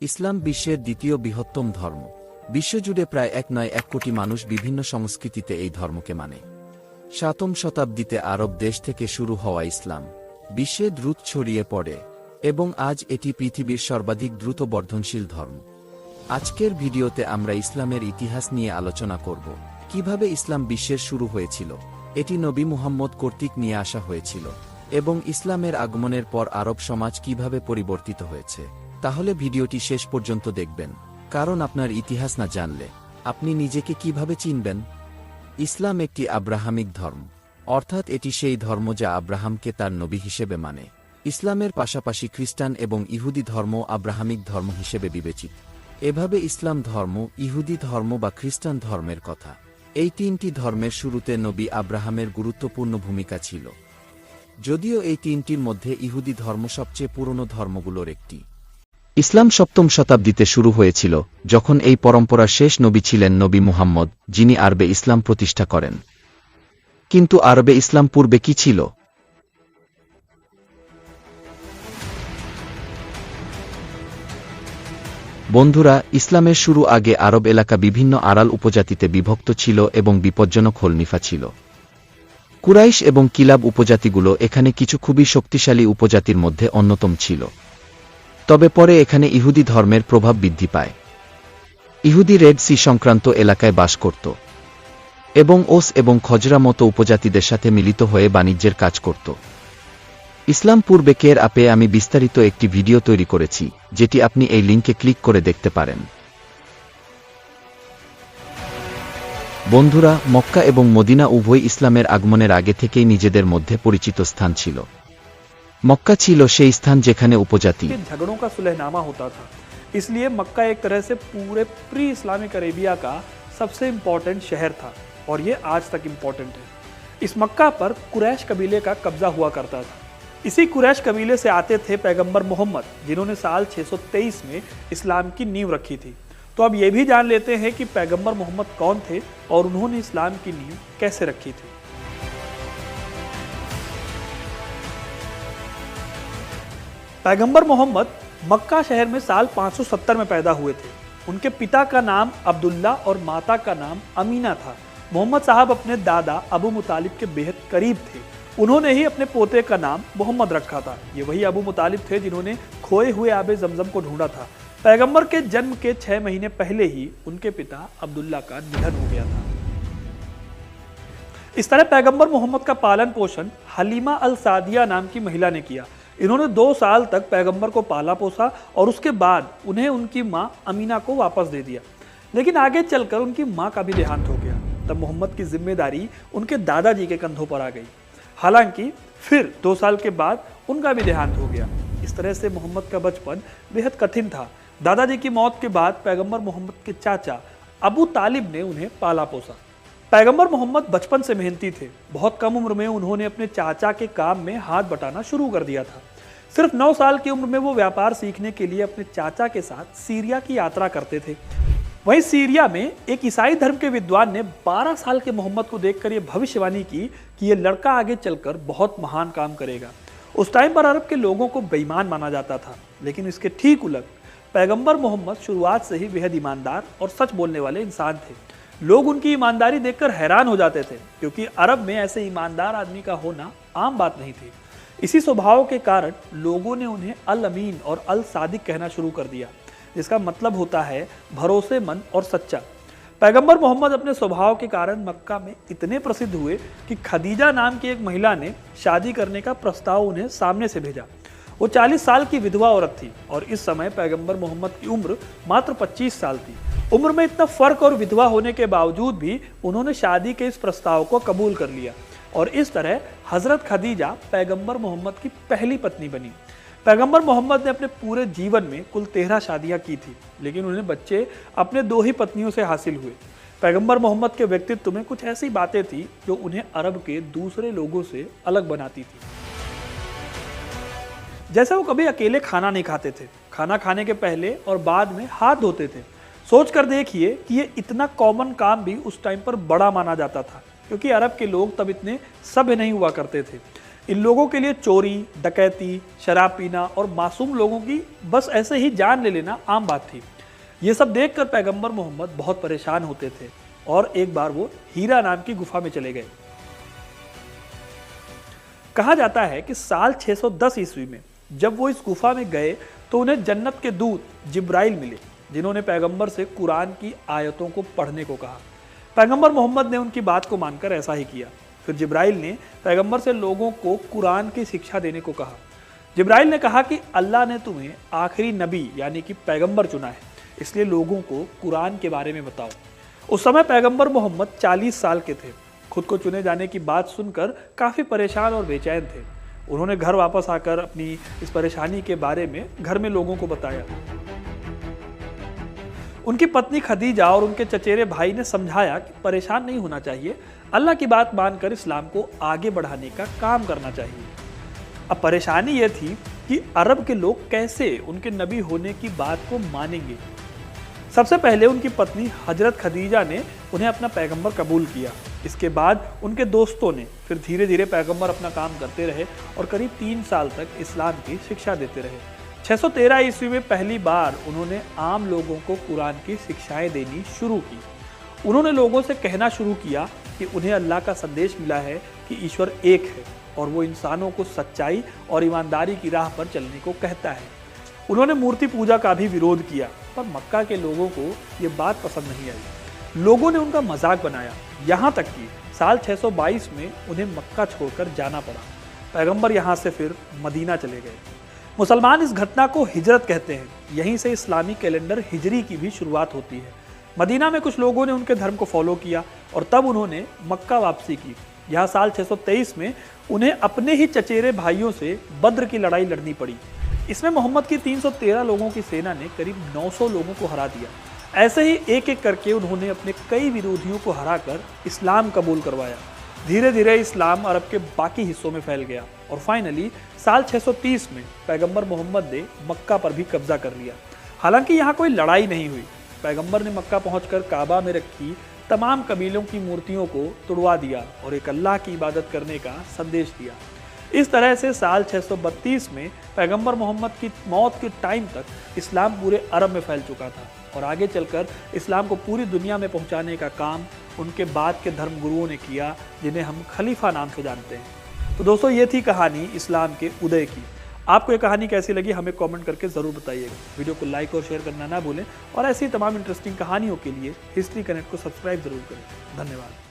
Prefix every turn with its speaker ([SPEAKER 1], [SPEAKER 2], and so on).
[SPEAKER 1] ইসলাম বিশ্বের দ্বিতীয় বৃহত্তম ধর্ম। বিশ্বজুড়ে প্রায় 1.1 কোটি মানুষ বিভিন্ন সংস্কৃতিতে এই ধর্মকে মানে। 7ম শতাব্দীতে আরব দেশ থেকে শুরু হওয়া ইসলাম বিশ্বে দ্রুত ছড়িয়ে পড়ে এবং আজ এটি পৃথিবীর সর্বাধিক দ্রুত বর্ধনশীল ধর্ম। আজকের ভিডিওতে আমরা ইসলামের ইতিহাস নিয়ে আলোচনা করব, কিভাবে ইসলাম বিশ্বের শুরু হয়েছিল, এটি নবী মুহাম্মদ কর্তৃক নিয়ে আসা হয়েছিল, এবং ইসলামের আগমনের পর আরব সমাজ কিভাবে পরিবর্তিত হয়েছে। তাহলে ভিডিওটি শেষ পর্যন্ত দেখবেন, কারণ আপনার ইতিহাস না জানলে আপনি নিজেকে কিভাবে চিনবেন। ইসলাম একটি আব্রাহামিক ধর্ম, অর্থাৎ এটি সেই ধর্ম যা আব্রাহামকে তার নবী হিসেবে মানে। ইসলামের পাশাপাশি খ্রিস্টান এবং ইহুদি ধর্ম আব্রাহামিক ধর্ম হিসেবে বিবেচিত। এভাবে ইসলাম ধর্ম, ইহুদি ধর্ম বা খ্রিস্টান ধর্মের কথা, এই তিনটি ধর্মের শুরুতে নবী আব্রাহামের গুরুত্বপূর্ণ ভূমিকা ছিল। যদিও এই তিনটির মধ্যে ইহুদি ধর্ম সবচেয়ে পুরনো ধর্মগুলোর একটি। ইসলাম 7ম শতাব্দীতে শুরু হয়েছিল, যখন এই পরম্পরার শেষ নবী ছিলেন নবী মুহাম্মদ, যিনি আরবে ইসলাম প্রতিষ্ঠা করেন। কিন্তু আরবে ইসলাম পূর্বে কি ছিল? বন্ধুরা, ইসলামের শুরু আগে আরব এলাকা বিভিন্ন আরাল উপজাতিতে বিভক্ত ছিল এবং বিপজ্জনক হলনিফা ছিল। কুরাইশ এবং কিলাব উপজাতিগুলো এখানে কিছু খুবই শক্তিশালী উপজাতির মধ্যে অন্যতম ছিল। তবে পরে এখানে ইহুদি ধর্মের প্রভাব বৃদ্ধি পায়। ইহুদি রেড সি সংক্রান্ত এলাকায় বাস করত এবং ওস এবং খজরা মতো উপজাতিদের সাথে মিলিত হয়ে বাণিজ্যের কাজ করত। ইসলাম পূর্বে কের আপে আমি বিস্তারিত একটি ভিডিও তৈরি করেছি, যেটি আপনি এই লিঙ্কে ক্লিক করে দেখতে পারেন। বন্ধুরা, মক্কা এবং মদিনা উভয় ইসলামের আগমনের আগে থেকেই নিজেদের মধ্যে পরিচিত স্থান ছিল। मक्का ছিল সেই স্থান যেখানে উপজাতি
[SPEAKER 2] झगड़ों का सुलहनामा होता था, इसलिए मक्का एक तरह से पूरे प्री इस्लामिक अरेबिया का सबसे इम्पोर्टेंट शहर था और ये आज तक इम्पोर्टेंट है। इस मक्का पर कुरैश कबीले का कब्जा हुआ करता था। इसी कुरैश कबीले से आते थे पैगंबर मोहम्मद, जिन्होंने साल 623 में इस्लाम की नींव रखी थी। तो अब ये भी जान लेते हैं कि पैगंबर मोहम्मद कौन थे और उन्होंने इस्लाम की नींव कैसे रखी थी। पैगंबर मोहम्मद मक्का शहर में साल 570 में पैदा हुए थे। उनके पिता का नाम अब्दुल्ला और माता का नाम अमीना था। मोहम्मद साहब अपने दादा अबू मुतालिब के बेहद करीब थे। उन्होंने ही अपने पोते का नाम मोहम्मद रखा था। ये वही अबू मुतालिब थे जिन्होंने खोए हुए आबे जमजम को ढूंढा था। पैगंबर के जन्म के 6 महीने पहले ही उनके पिता अब्दुल्ला का निधन हो गया था। इस तरह पैगंबर मोहम्मद का पालन पोषण हलीमा अल सादिया नाम की महिला ने किया। इन्होंने 2 साल तक पैगंबर को पाला पोसा और उसके बाद उन्हें उनकी माँ अमीना को वापस दे दिया। लेकिन आगे चलकर उनकी माँ का भी देहांत हो गया। तब मोहम्मद की जिम्मेदारी उनके दादाजी के कंधों पर आ गई। हालांकि फिर 2 साल के बाद उनका भी देहांत हो गया। इस तरह से मोहम्मद का बचपन बेहद कठिन था। दादाजी की मौत के बाद पैगंबर मोहम्मद के चाचा अबू तालिब ने उन्हें पाला पोसा। पैगंबर मोहम्मद बचपन से मेहनती थे। बहुत कम उम्र में उन्होंने अपने चाचा के काम में हाथ बटाना शुरू कर दिया था। सिर्फ 9 साल की उम्र में वो व्यापार सीखने के लिए अपने चाचा के साथ सीरिया की यात्रा करते थे। वहीं सीरिया में एक ईसाई धर्म के विद्वान ने 12 साल के मोहम्मद को देखकर ये भविष्यवाणी की कि ये लड़का आगे चलकर बहुत महान काम करेगा। उस टाइम पर अरब के लोगों को बेईमान माना जाता था, लेकिन इसके ठीक उलट पैगंबर मोहम्मद शुरुआत से ही बेहद ईमानदार और सच बोलने वाले इंसान थे। लोग उनकी ईमानदारी देखकर हैरान हो जाते थे, क्योंकि अरब में ऐसे ईमानदार आदमी का होना आम बात नहीं थी। इसी स्वभाव के कारण लोगों ने उन्हें अल अमीन और अल सादिक कहना शुरू कर दिया, जिसका मतलब होता है भरोसेमंद और सच्चा। पैगंबर मोहम्मद अपने स्वभाव के कारण मक्का में इतने प्रसिद्ध हुए कि खदीजा नाम की एक महिला ने शादी करने का प्रस्ताव उन्हें सामने से भेजा। वो 40 साल की विधवा औरत थी और इस समय पैगंबर मोहम्मद की उम्र मात्र 25 साल थी। उम्र में इतना फर्क और विधवा होने के बावजूद भी उन्होंने शादी के इस प्रस्ताव को कबूल कर लिया और इस तरह हजरत खदीजा पैगंबर मोहम्मद की पहली पत्नी बनी। पैगंबर मोहम्मद ने अपने पूरे जीवन में कुल 13 शादियां की थी, लेकिन उन्हें बच्चे अपने 2 ही पत्नियों से हासिल हुए। पैगंबर मोहम्मद के व्यक्तित्व में कुछ ऐसी बातें थी जो उन्हें अरब के दूसरे लोगों से अलग बनाती थी। जैसे वो कभी अकेले खाना नहीं खाते थे। खाना खाने के पहले और बाद में हाथ धोते थे। सोच कर देखिए कि ये इतना कॉमन काम भी उस टाइम पर बड़ा माना जाता था, क्योंकि अरब के लोग तब इतने सभ्य नहीं हुआ करते थे। इन लोगों के लिए चोरी, डकैती, शराब पीना और मासूम लोगों की बस ऐसे ही जान ले लेना आम बात थी। ये सब देखकर पैगंबर मोहम्मद बहुत परेशान होते थे और एक बार वो हीरा नाम की गुफा में चले गए। कहा जाता है कि साल 610 ईस्वी में जब वो इस गुफा में गए तो उन्हें जन्नत के दूत जिब्राइल मिले, जिन्होंने पैगंबर से कुरान की आयतों को पढ़ने को कहा। पैगंबर मोहम्मद ने उनकी बात को मानकर ऐसा ही किया। फिर जिब्राइल ने पैगंबर से लोगों को कुरान की शिक्षा देने को कहा। जिब्राइल ने कहा कि अल्लाह ने तुम्हें आखिरी नबी यानी कि पैगंबर चुना है, इसलिए लोगों को कुरान के बारे में बताओ। उस समय पैगंबर मोहम्मद 40 साल के थे। खुद को चुने जाने की बात सुनकर काफ़ी परेशान और बेचैन थे। उन्होंने घर वापस आकर अपनी इस परेशानी के बारे में घर में लोगों को बताया। उनकी पत्नी खदीजा और उनके चचेरे भाई ने समझाया कि परेशान नहीं होना चाहिए, अल्लाह की बात मानकर इस्लाम को आगे बढ़ाने का काम करना चाहिए। अब परेशानी यह थी कि अरब के लोग कैसे उनके नबी होने की बात को मानेंगे। सबसे पहले उनकी पत्नी हजरत खदीजा ने उन्हें अपना पैगंबर कबूल किया। इसके बाद उनके दोस्तों ने, फिर धीरे धीरे पैगंबर अपना काम करते रहे और करीब 3 साल तक इस्लाम की शिक्षा देते रहे। 613 ईस्वी में पहली बार उन्होंने आम लोगों को कुरान की शिक्षाएं देनी शुरू की। उन्होंने लोगों से कहना शुरू किया कि उन्हें अल्लाह का संदेश मिला है कि ईश्वर एक है और वो इंसानों को सच्चाई और ईमानदारी की राह पर चलने को कहता है। उन्होंने मूर्ति पूजा का भी विरोध किया, पर मक्का के लोगों को ये बात पसंद नहीं आई। लोगों ने उनका मजाक बनाया, यहाँ तक कि साल 622 में उन्हें मक्का छोड़कर जाना पड़ा। पैगंबर यहाँ से फिर मदीना चले गए। मुसलमान इस घटना को हिजरत कहते हैं। यहीं से इस्लामी कैलेंडर हिजरी की भी शुरुआत होती है। मदीना में कुछ लोगों ने उनके धर्म को फॉलो किया और तब उन्होंने मक्का वापसी की। यहाँ साल 623 में उन्हें अपने ही चचेरे भाइयों से बद्र की लड़ाई लड़नी पड़ी। इसमें मोहम्मद की 313 लोगों की सेना ने करीब 900 लोगों को हरा दिया। ऐसे ही एक एक करके उन्होंने अपने कई विरोधियों को हराकर इस्लाम कबूल करवाया। धीरे धीरे इस्लाम अरब के बाकी हिस्सों में फैल गया और फाइनली साल 630 में पैगंबर मोहम्मद ने मक्का पर भी कब्जा कर लिया। हालांकि यहाँ कोई लड़ाई नहीं हुई। पैगंबर ने मक्का पहुंचकर काबा में रखी तमाम कबीलों की मूर्तियों को तुड़वा दिया और एक अल्लाह की इबादत करने का संदेश दिया। इस तरह से साल 632 में पैगंबर मोहम्मद की मौत के टाइम तक इस्लाम पूरे अरब में फैल चुका था और आगे चलकर इस्लाम को पूरी दुनिया में पहुंचाने का काम उनके बाद के धर्म गुरुओं ने किया, जिन्हें हम खलीफा नाम से जानते हैं। तो दोस्तों, ये थी कहानी इस्लाम के उदय की। आपको ये कहानी कैसी लगी हमें कमेंट करके ज़रूर बताइएगा। वीडियो को लाइक और शेयर करना ना भूलें और ऐसी तमाम इंटरेस्टिंग कहानियों के लिए हिस्ट्री कनेक्ट को सब्सक्राइब जरूर करें। धन्यवाद।